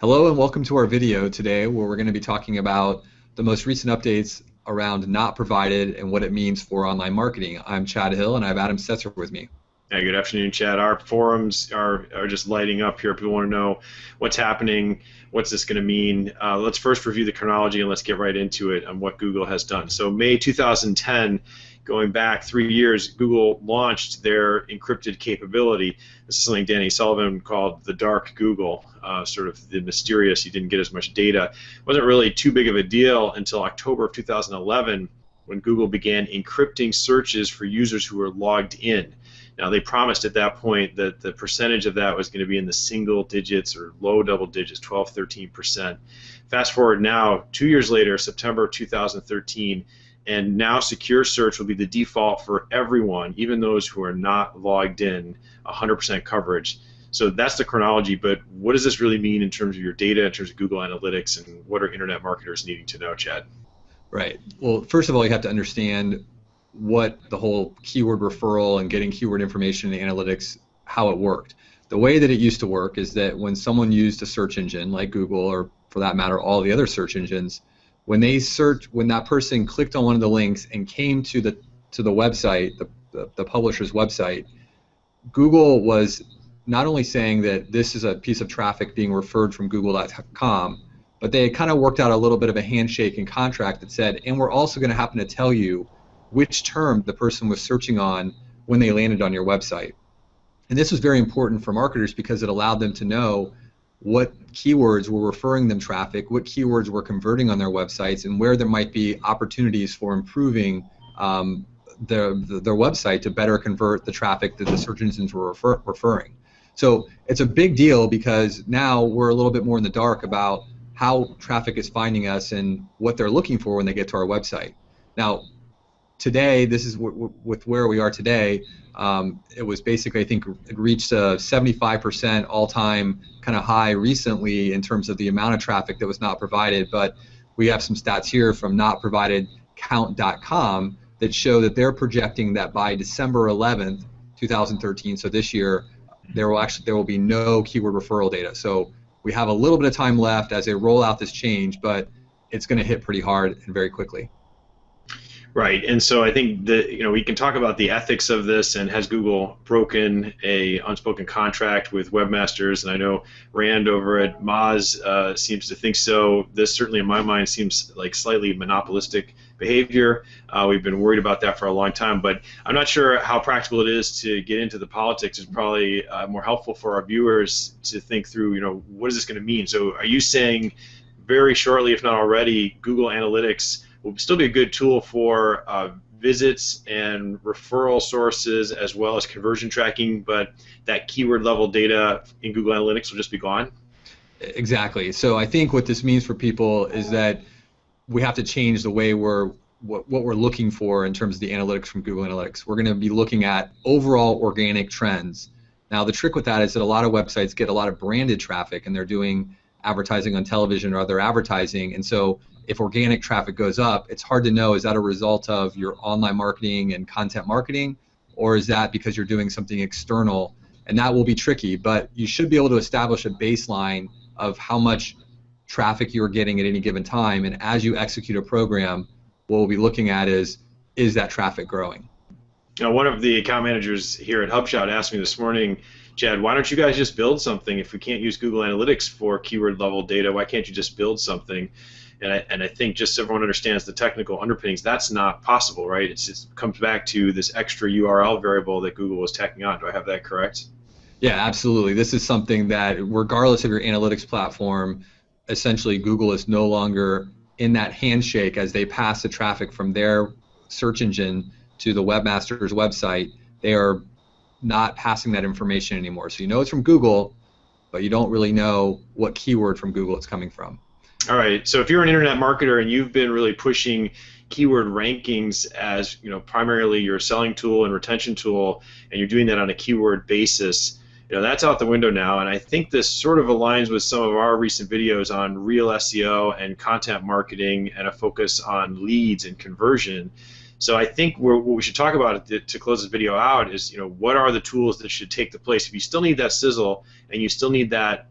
Hello and welcome to our video today where we're going to be talking about the most recent updates around not provided and what it means for online marketing. I'm Chad Hill and I have Adam Setzer with me. Yeah, good afternoon, Chad. Our forums are just lighting up here. People want to know what's happening, what's this going to mean. Let's first review the chronology and let's get right into it on what Google has done. So May 2010, going back 3 years, Google launched their encrypted capability. This is something Danny Sullivan called the dark Google, sort of the mysterious, you didn't get as much data. It wasn't really too big of a deal until October of 2011 when Google began encrypting searches for users who were logged in. Now, they promised at that point that the percentage of that was going to be in the single digits or low double digits, 12, 13%. Fast forward now, 2 years later, September 2013, and now secure search will be the default for everyone, even those who are not logged in, 100% coverage. So that's the chronology, but what does this really mean in terms of your data, in terms of Google Analytics, and what are internet marketers needing to know, Chad? Right. Well, first of all, you have to understand what the whole keyword referral and getting keyword information in analytics, how it worked. The way that it used to work is that when someone used a search engine like Google, or for that matter, all the other search engines, when that person clicked on one of the links and came to the website, the publisher's website, Google was not only saying that this is a piece of traffic being referred from google.com, but they kind of worked out a little bit of a handshake and contract that said, and we're also going to happen to tell you which term the person was searching on when they landed on your website. And this was very important for marketers because it allowed them to know what keywords were referring them traffic, what keywords were converting on their websites, and where there might be opportunities for improving their website to better convert the traffic that the search engines were referring. So it's a big deal because now we're a little bit more in the dark about how traffic is finding us and what they're looking for when they get to our website. Now, today, this is with where we are today. It was basically, I think, it reached a 75% all-time kind of high recently in terms of the amount of traffic that was not provided. But we have some stats here from notprovidedcount.com that show that they're projecting that by December 11th, 2013, so this year, there will be no keyword referral data. So we have a little bit of time left as they roll out this change, but it's going to hit pretty hard and very quickly. Right, and so I think that we can talk about the ethics of this, and has Google broken a unspoken contract with webmasters? And I know Rand over at Moz seems to think so. This certainly, in my mind, seems like slightly monopolistic behavior. We've been worried about that for a long time, but I'm not sure how practical it is to get into the politics. It's probably more helpful for our viewers to think through, what is this going to mean? So, are you saying very shortly, if not already, Google Analytics will still be a good tool for visits and referral sources as well as conversion tracking, but that keyword level data in Google Analytics will just be gone? Exactly. So I think what this means for people is that we have to change the way what we're looking for in terms of the analytics from Google Analytics. We're going to be looking at overall organic trends. Now the trick with that is that a lot of websites get a lot of branded traffic and they're doing advertising on television or other advertising, and so if organic traffic goes up, it's hard to know, is that a result of your online marketing and content marketing, or is that because you're doing something external? And that will be tricky, but you should be able to establish a baseline of how much traffic you're getting at any given time, and as you execute a program, what we'll be looking at is that traffic growing? One of the account managers here at HubShot asked me this morning, Chad, why don't you guys just build something? If we can't use Google Analytics for keyword level data, why can't you just build something? And I think just so everyone understands the technical underpinnings, that's not possible, right? It comes back to this extra URL variable that Google was tacking on. Do I have that correct? Yeah, absolutely. This is something that, regardless of your analytics platform, essentially Google is no longer in that handshake as they pass the traffic from their search engine to the webmaster's website. They are not passing that information anymore. So you know it's from Google, but you don't really know what keyword from Google it's coming from. All right, so if you're an internet marketer and you've been really pushing keyword rankings as primarily your selling tool and retention tool, and you're doing that on a keyword basis, that's out the window now. And I think this sort of aligns with some of our recent videos on real SEO and content marketing and a focus on leads and conversion. So I think what we should talk about to close this video out is, what are the tools that should take the place if you still need that sizzle and you still need that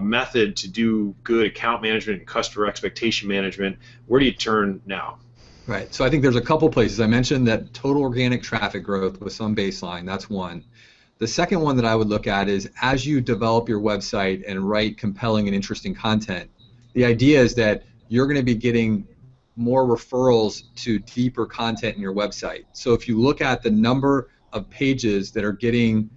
method to do good account management and customer expectation management, where do you turn now? Right. So I think there's a couple places. I mentioned that total organic traffic growth with some baseline. That's one. The second one that I would look at is as you develop your website and write compelling and interesting content, the idea is that you're going to be getting more referrals to deeper content in your website. So if you look at the number of pages that are getting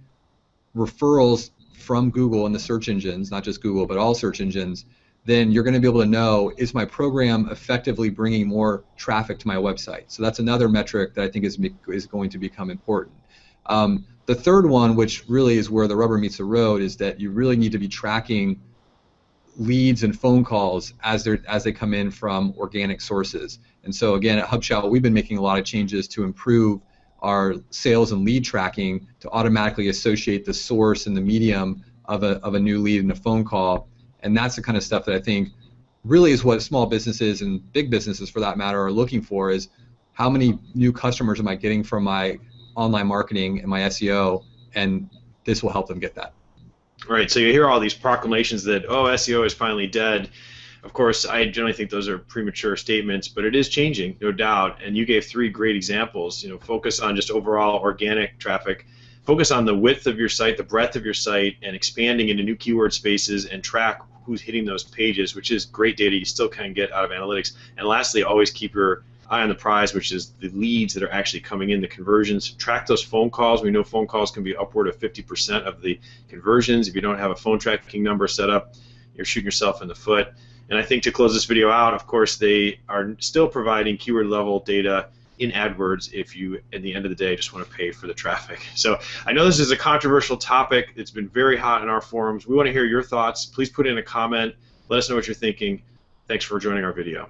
referrals from Google and the search engines, not just Google, but all search engines, then you're going to be able to know, is my program effectively bringing more traffic to my website? So that's another metric that I think is going to become important. The third one, which really is where the rubber meets the road, is that you really need to be tracking leads and phone calls as they come in from organic sources. And so again, at HubShout, we've been making a lot of changes to improve our sales and lead tracking to automatically associate the source and the medium of a new lead and a phone call. And that's the kind of stuff that I think really is what small businesses and big businesses, for that matter, are looking for, is how many new customers am I getting from my online marketing and my SEO, and this will help them get that. Right, so you hear all these proclamations that, oh, SEO is finally dead. Of course, I generally think those are premature statements, but it is changing, no doubt. And you gave 3 great examples. Focus on just overall organic traffic. Focus on the width of your site, the breadth of your site, and expanding into new keyword spaces, and track who's hitting those pages, which is great data you still can get out of analytics. And lastly, always keep your eye on the prize, which is the leads that are actually coming in, the conversions. Track those phone calls. We know phone calls can be upward of 50% of the conversions. If you don't have a phone tracking number set up, you're shooting yourself in the foot. And I think to close this video out, of course, they are still providing keyword level data in AdWords if you, at the end of the day, just want to pay for the traffic. So I know this is a controversial topic. It's been very hot in our forums. We want to hear your thoughts. Please put in a comment. Let us know what you're thinking. Thanks for joining our video.